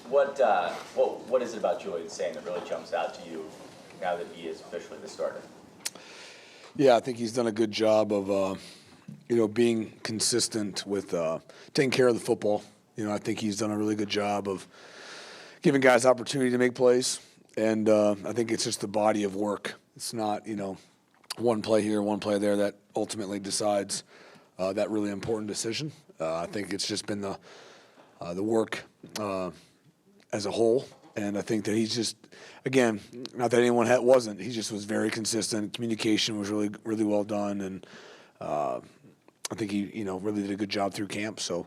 What is it about Julian Sayin that really jumps out to you now that he is officially the starter? Yeah, I think he's done a good job of, being consistent with taking care of the football. I think he's done a really good job of giving guys opportunity to make plays, and I think it's just the body of work. It's not, one play here, one play there that ultimately decides that really important decision. I think it's just been the work as a whole, and I think that he's just, again, not that anyone wasn't, he just was very consistent. Communication was really, really well done, and I think he, really did a good job through camp. So,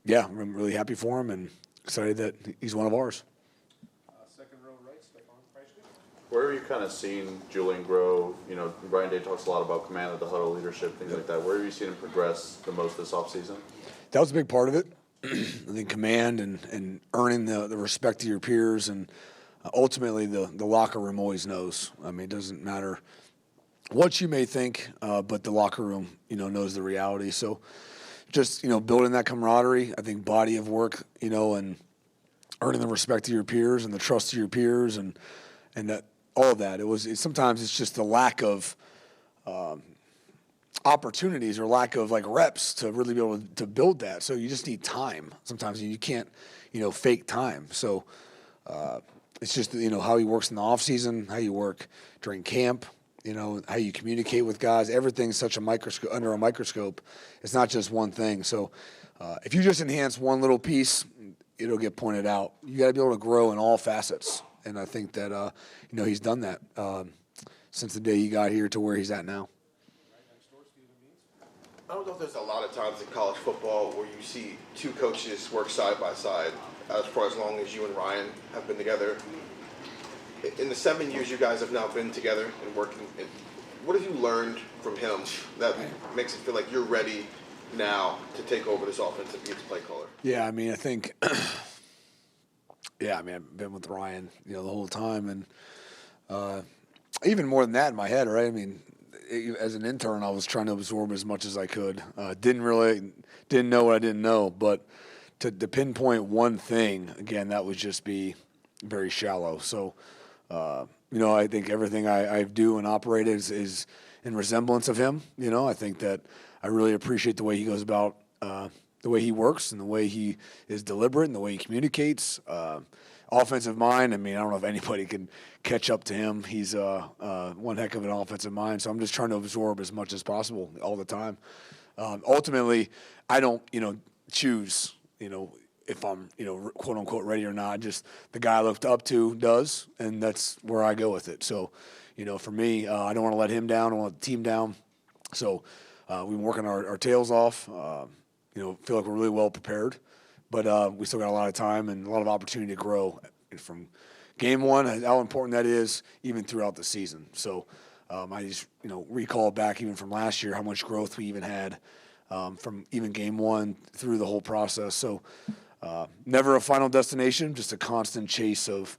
yeah, I'm really happy for him and excited that he's one of ours. Second row right, Stefan Freischke. Where have you kind of seen Julian grow? Brian Day talks a lot about command of the huddle, leadership, things like that. Where have you seen him progress the most this offseason? That was a big part of it. I think command and earning the respect of your peers, and ultimately the locker room always knows. I mean, it doesn't matter what you may think, but the locker room, knows the reality. So just, building that camaraderie, I think body of work, and earning the respect of your peers and the trust of your peers and that all of that. Sometimes it's just the lack of opportunities or lack of reps to really be able to build that. So you just need time. Sometimes you can't, fake time. So it's just, how he works in the off season, how you work during camp, how you communicate with guys. Everything's such under a microscope. It's not just one thing. So if you just enhance one little piece, it'll get pointed out. You got to be able to grow in all facets. And I think that, he's done that since the day he got here to where he's at now. I don't know if there's a lot of times in college football where you see two coaches work side by side for as long as you and Ryan have been together. In the 7 years you guys have now been together and working, what have you learned from him that makes it feel like you're ready now to take over this offense and be its play caller? Yeah, I mean, I think, I've been with Ryan, the whole time, and even more than that in my head, right? I mean, as an intern, I was trying to absorb as much as I could. Didn't know what I didn't know, but to pinpoint one thing, again, that would just be very shallow. So, I think everything I do and operate is in resemblance of him. I think that I really appreciate the way he goes about, the way he works and the way he is deliberate and the way he communicates. Offensive mind, I mean, I don't know if anybody can catch up to him. He's one heck of an offensive mind, so I'm just trying to absorb as much as possible all the time. Ultimately, I don't, choose, if I'm, quote unquote ready or not. Just the guy I looked up to does, and that's where I go with it. So, for me, I don't want to let him down. I don't want the team down. So we've been working our tails off. Feel like we're really well prepared, but we still got a lot of time and a lot of opportunity to grow from game one, how important that is, even throughout the season. So I just, recall back even from last year how much growth we even had from even game one through the whole process. So never a final destination, just a constant chase of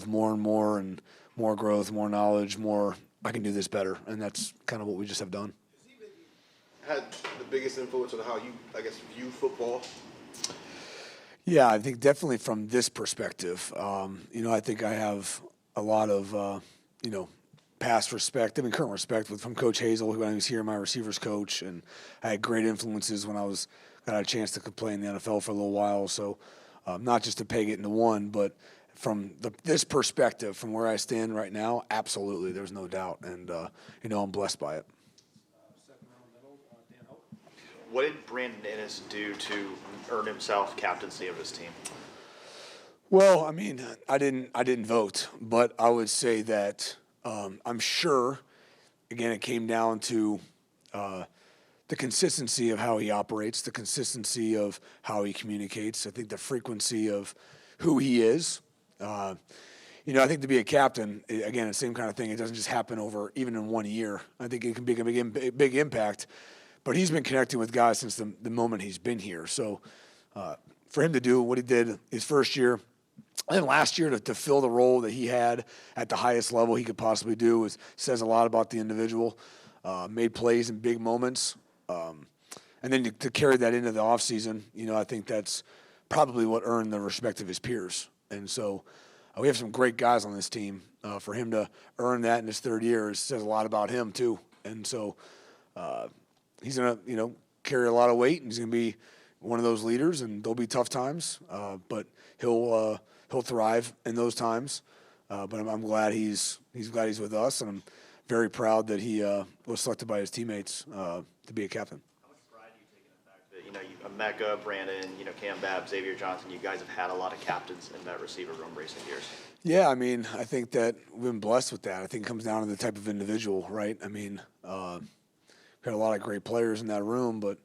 more and more growth, more knowledge, more I can do this better. And that's kind of what we just have done. Had the biggest influence on how you, view football? Yeah, I think definitely from this perspective. I think I have a lot of, past respect, current respect from Coach Hazel, who I was here, my receivers coach, and I had great influences when I got a chance to play in the NFL for a little while. So not just to peg it into one, but from this perspective, from where I stand right now, absolutely, there's no doubt. And, I'm blessed by it. What did Brandon Inniss do to earn himself captaincy of his team? Well, I didn't vote, but I would say that I'm sure, again, it came down to the consistency of how he operates, the consistency of how he communicates. I think the frequency of who he is. I think to be a captain, again, the same kind of thing. It doesn't just happen over even in 1 year. I think it can be a big impact. But he's been connecting with guys since the moment he's been here. So for him to do what he did his first year, and last year to fill the role that he had at the highest level he could possibly do says a lot about the individual. Made plays in big moments. And then to carry that into the offseason, I think that's probably what earned the respect of his peers. And so we have some great guys on this team. For him to earn that in his third year says a lot about him too. And so he's going to, carry a lot of weight, and he's going to be one of those leaders, and there'll be tough times, but he'll thrive in those times. But I'm glad he's with us, and I'm very proud that he was selected by his teammates to be a captain. How much pride do you take in the fact that, Emeka, Brandon, Cam Babb, Xavier Johnson, you guys have had a lot of captains in that receiver room recent years? Yeah, I mean, I think that we've been blessed with that. I think it comes down to the type of individual, right? I mean, we've got a lot of great players in that room, but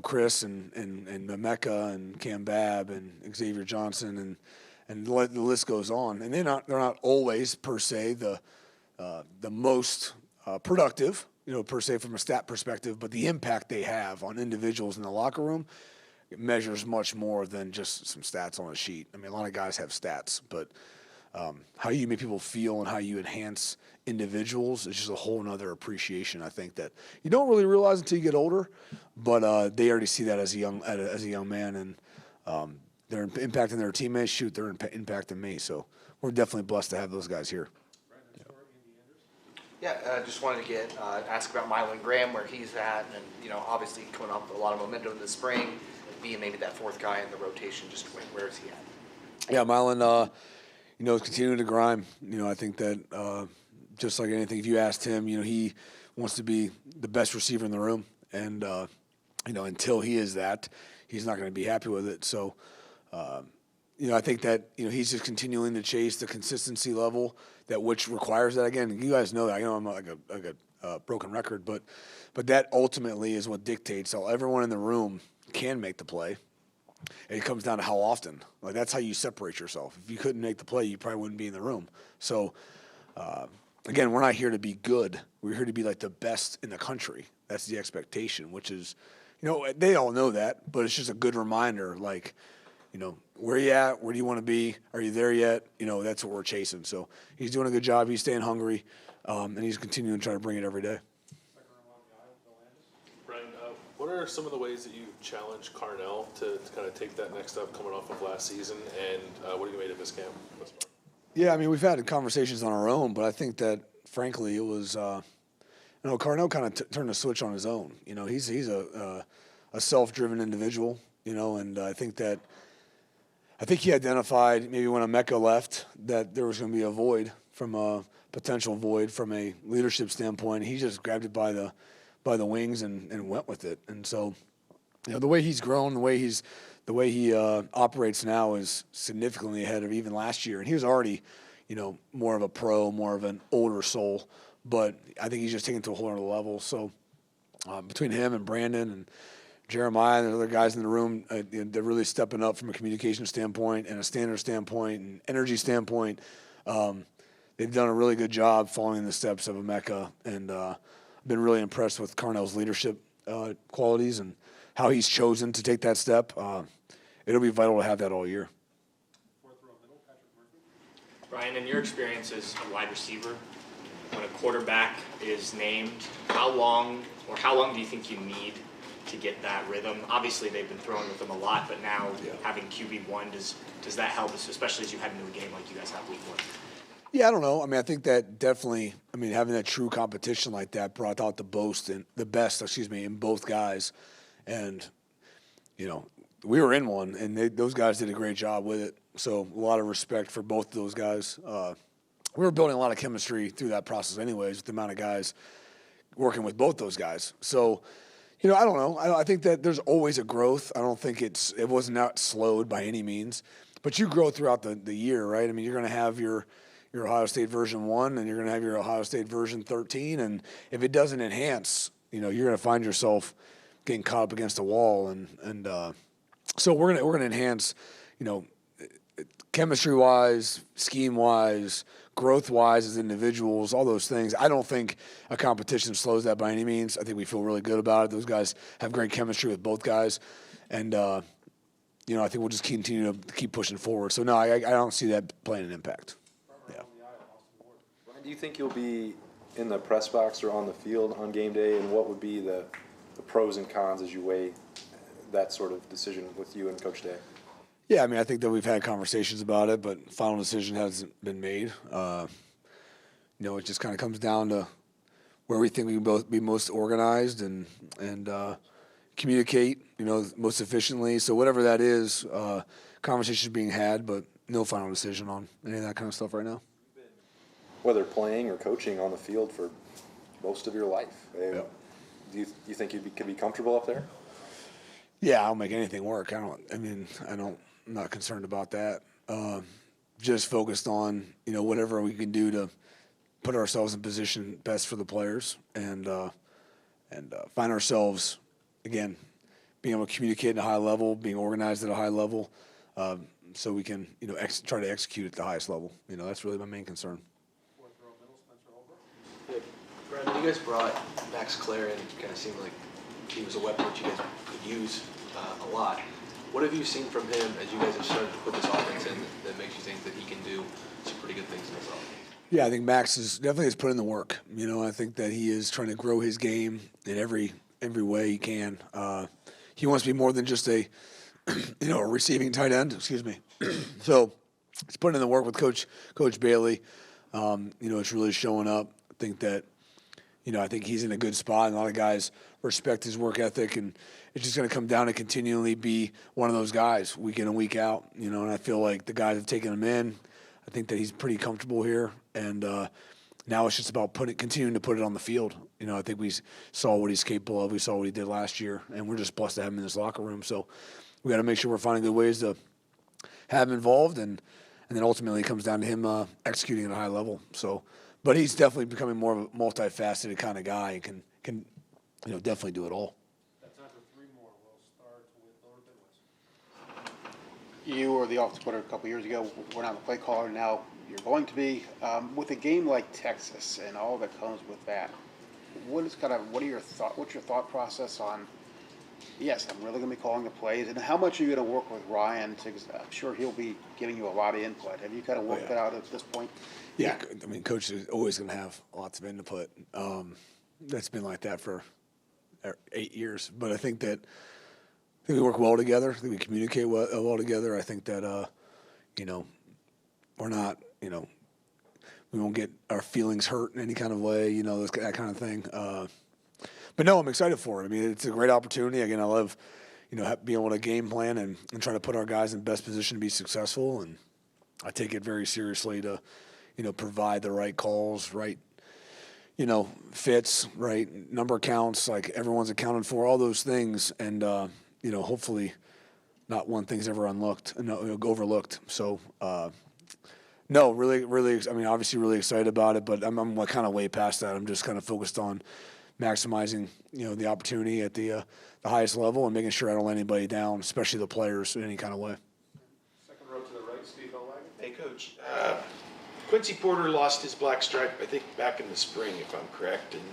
Chris and Emeka and Cam Babb and Xavier Johnson and the list goes on. And they're not always per se the most productive, per se from a stat perspective, but the impact they have on individuals in the locker room, it measures much more than just some stats on a sheet. I mean, a lot of guys have stats, but how you make people feel and how you enhance individuals is just a whole nother appreciation. I think that you don't really realize until you get older, but they already see that as a young man, and they're impacting their teammates. Shoot, they're impacting me. So we're definitely blessed to have those guys here. Yeah, just wanted to ask about Mylan Graham, where he's at, and obviously coming off a lot of momentum in the spring, being maybe that fourth guy in the rotation. Just where is he at? Yeah, Mylan, is continuing to grind. I think that just like anything, if you asked him, he wants to be the best receiver in the room, and until he is that, he's not going to be happy with it. So, I think that he's just continuing to chase the consistency level that which requires that. Again, you guys know that. I know I'm like a broken record, but that ultimately is what dictates how everyone in the room can make the play. It comes down to how often. Like, that's how you separate yourself. If you couldn't make the play, you probably wouldn't be in the room. So, again, we're not here to be good. We're here to be like the best in the country. That's the expectation, which is, they all know that, but it's just a good reminder, like, where you at? Where do you want to be? Are you there yet? That's what we're chasing. So he's doing a good job. He's staying hungry, and he's continuing to try to bring it every day. Brian, what are some of the ways that you challenge Carnell to kind of take that next step coming off of last season, and what have you made of his camp thus far? Yeah, I mean, we've had conversations on our own, but I think that, frankly, it was, Carnell kind of turned the switch on his own. He's a self-driven individual, and I think he identified maybe when Emeka left that there was going to be a void, from a potential void from a leadership standpoint. He just grabbed it by the wings and went with it. And so, the way he's grown, the way he operates now is significantly ahead of even last year. And he was already, more of a pro, more of an older soul. But I think he's just taken it to a whole other level. So between him and Brandon and Jeremiah and the other guys in the room, they're really stepping up from a communication standpoint and a standard standpoint and energy standpoint. They've done a really good job following the steps of Emeka, and I've been really impressed with Carnell's leadership qualities and how he's chosen to take that step. It'll be vital to have that all year. Brian, in your experience as a wide receiver, when a quarterback is named, how long do you think you need to get that rhythm? Obviously, they've been throwing with them a lot, but now having QB1, does that help, especially as you head into a game like you guys have week 1? Yeah, I don't know. I mean, I think that definitely, having that true competition like that brought out the best in both guys. And, we were in one, and those guys did a great job with it. So a lot of respect for both of those guys. We were building a lot of chemistry through that process anyways, with the amount of guys working with both those guys. So, I don't know. I think that there's always a growth. I don't think it wasn't out slowed by any means. But you grow throughout the year, right? You're going to have your Ohio State version 1, and you're going to have your Ohio State version 13. And if it doesn't enhance, you're going to find yourself getting caught up against a wall. And so we're going to enhance, chemistry-wise, scheme-wise, growth-wise as individuals, all those things. I don't think a competition slows that by any means. I think we feel really good about it. Those guys have great chemistry with both guys. And, I think we'll just continue to keep pushing forward. So, no, I don't see that playing an impact. Yeah. Ryan, do you think you'll be in the press box or on the field on game day, and what would be the pros and cons as you weigh that sort of decision with you and Coach Day? Yeah, I mean, I think that we've had conversations about it, but final decision hasn't been made. It just kind of comes down to where we think we can both be most organized and communicate, most efficiently. So whatever that is, conversations being had, but no final decision on any of that kind of stuff right now. Whether playing or coaching on the field for most of your life, Yep. do you think you could be comfortable up there? Yeah, I'll make anything work. I'm not concerned about that. Just focused on, whatever we can do to put ourselves in position best for the players and find ourselves, again, being able to communicate at a high level, being organized at a high level, so we can, try to execute at the highest level. That's really my main concern. Yeah, Brian, when you guys brought Max Clare in, it kind of seemed like he was a weapon that you guys could use a lot. What have you seen from him as you guys have started to put this offense in that makes you think that he can do some pretty good things in this offense? Yeah, I think Max definitely has put in the work. I think that he is trying to grow his game in every way he can. He wants to be more than just a receiving tight end. Excuse me. So he's putting in the work with Coach Bailey. It's really showing up. I think that, I think he's in a good spot, and a lot of guys respect his work ethic, and it's just going to come down to continually be one of those guys week in and week out. And I feel like the guys have taken him in. I think that he's pretty comfortable here, and now it's just about continuing to put it on the field. I think we saw what he's capable of. We saw what he did last year, and we're just blessed to have him in this locker room. So we got to make sure we're finding good ways to have him involved, and then ultimately it comes down to him executing at a high level. So, but he's definitely becoming more of a multifaceted kind of guy and can definitely do it all. You were the offensive coordinator a couple years ago. We're not the play caller now. You're going to be with a game like Texas and all that comes with that. What's your thought process on? Yes, I'm really going to be calling the plays, and how much are you going to work with Ryan? I'm sure he'll be giving you a lot of input. Have you kind of worked that out at this point? Yeah, I mean, Coach is always going to have lots of input. That's been like that for 8 years, but I think we work well together. I think we communicate well together. I think that, we're not, we won't get our feelings hurt in any kind of way, that kind of thing. But no, I'm excited for it. I mean, it's a great opportunity. Again, I love, being able to game plan and try to put our guys in best position to be successful. And I take it very seriously to, provide the right calls, right, fits, right, number counts, like everyone's accounted for, all those things. And, hopefully not one thing's ever overlooked. So, no, really, I mean, obviously really excited about it, but I'm kind of way past that. I'm just kind of focused on maximizing, the opportunity at the highest level and making sure I don't let anybody down, especially the players in any kind of way. Second row to the right, Steve O'Lagan. Hey, Coach. Quincy Porter lost his black stripe, I think, back in the spring, if I'm correct. And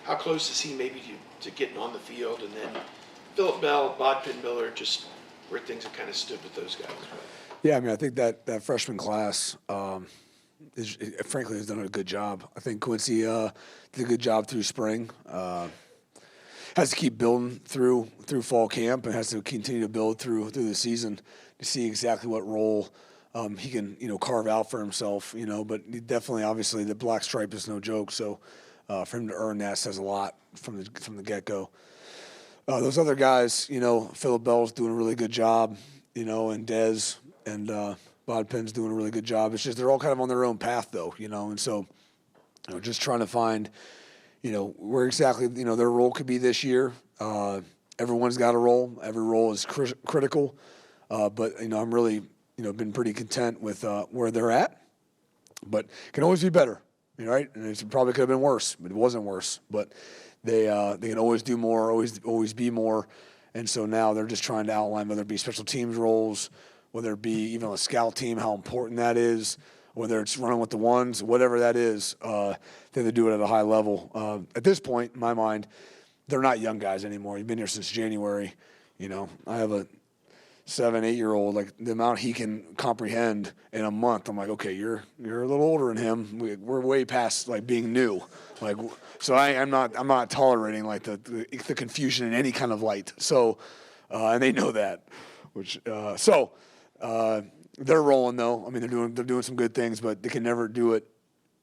how close is he maybe to getting on the field? And then Phillip Bell, Bodpin Miller, just where things have kind of stood with those guys. Yeah, I mean, I think that freshman class frankly has done a good job. I think Quincy did a good job through spring. Has to keep building through fall camp and has to continue to build through the season to see exactly what role he can carve out for himself. But he definitely, obviously, the black stripe is no joke. So for him to earn that says a lot from the get-go. Those other guys, Phillip Bell's doing a really good job, and Dez and Bodpin's doing a really good job. It's just they're all kind of on their own path, though, and so just trying to find, where exactly, their role could be this year. Everyone's got a role. Every role is critical. But, I'm really, been pretty content with where they're at. But it can always be better, right? And it probably could have been worse, but it wasn't worse. But they can always do more, always be more. And so now they're just trying to outline whether it be special teams roles, whether it be even a scout team, how important that is, whether it's running with the ones, whatever that is, they do it at a high level. At this point, in my mind, they're not young guys anymore. You've been here since January. I have a 7-8-year-old. Like the amount he can comprehend in a month, I'm like, okay, you're a little older than him. We're way past like being new. Like, so I'm not tolerating like the confusion in any kind of light. So, and they know that. They're rolling though. I mean, they're doing some good things, but they can never do it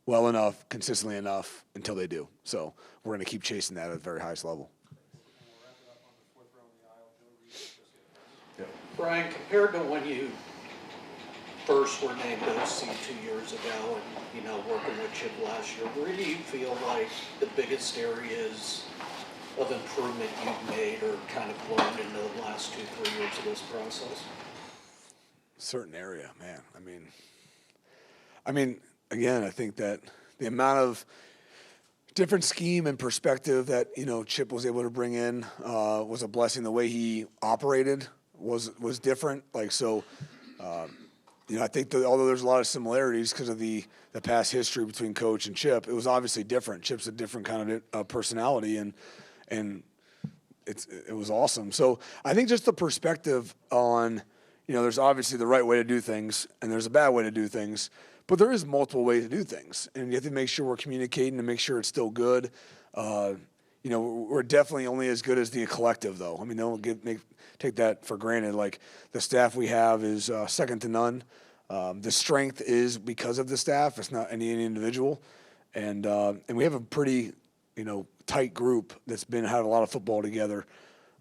well enough, consistently enough until they do. So we're going to keep chasing that at the very highest level. Brian, compared to when you first were named OC 2 years ago and, working with Chip last year, where do you feel like the biggest areas of improvement you've made or kind of learned in the last 2-3 years of this process? Certain area, man. I mean, again, I think that the amount of different scheme and perspective that, Chip was able to bring in was a blessing. The way he operated was different. I think that although there's a lot of similarities because of the past history between Coach and Chip, it was obviously different. Chip's a different kind of personality, and it was awesome. So I think just the perspective on, there's obviously the right way to do things, and there's a bad way to do things, but there is multiple ways to do things, and you have to make sure we're communicating to make sure it's still good. We're definitely only as good as the collective, though. I mean, don't take that for granted. Like, the staff we have is second to none. The strength is because of the staff. It's not any individual, and we have a pretty, tight group that's had a lot of football together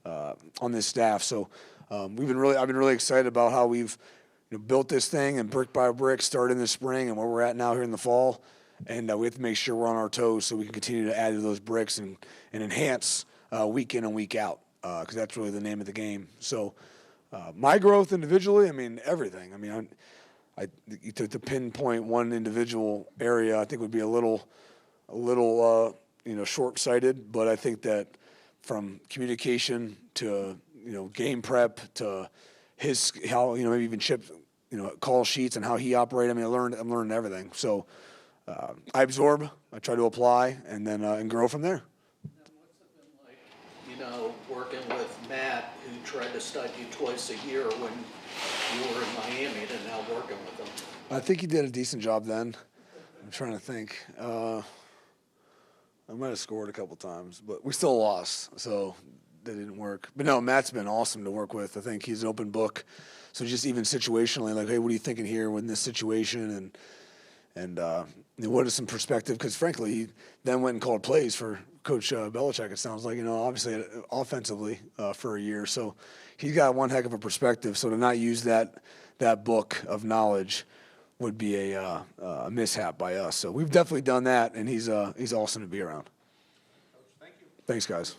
on this staff. So I've been really excited about how we've built this thing and brick by brick, started in the spring and where we're at now here in the fall. And we have to make sure we're on our toes so we can continue to add to those bricks and enhance week in and week out, because that's really the name of the game. So my growth individually, everything. To pinpoint one individual area, I think would be a little short-sighted. But I think that from communication to game prep to how maybe even Chip call sheets and how he operated. I'm learning everything. So. I absorb, I try to apply, and then and grow from there. What's it been like, working with Matt, who tried to stud you twice a year when you were in Miami, and now working with him? I think he did a decent job then. I'm trying to think. I might have scored a couple times, but we still lost, so that didn't work. But no, Matt's been awesome to work with. I think he's an open book. So just even situationally, like, hey, what are you thinking here in this situation? And what is some perspective? Because frankly, he then went and called plays for Coach Belichick. It sounds like, obviously offensively for a year. So he's got one heck of a perspective. So to not use that book of knowledge would be a mishap by us. So we've definitely done that, and he's awesome to be around. Coach, thank you. Thanks, guys.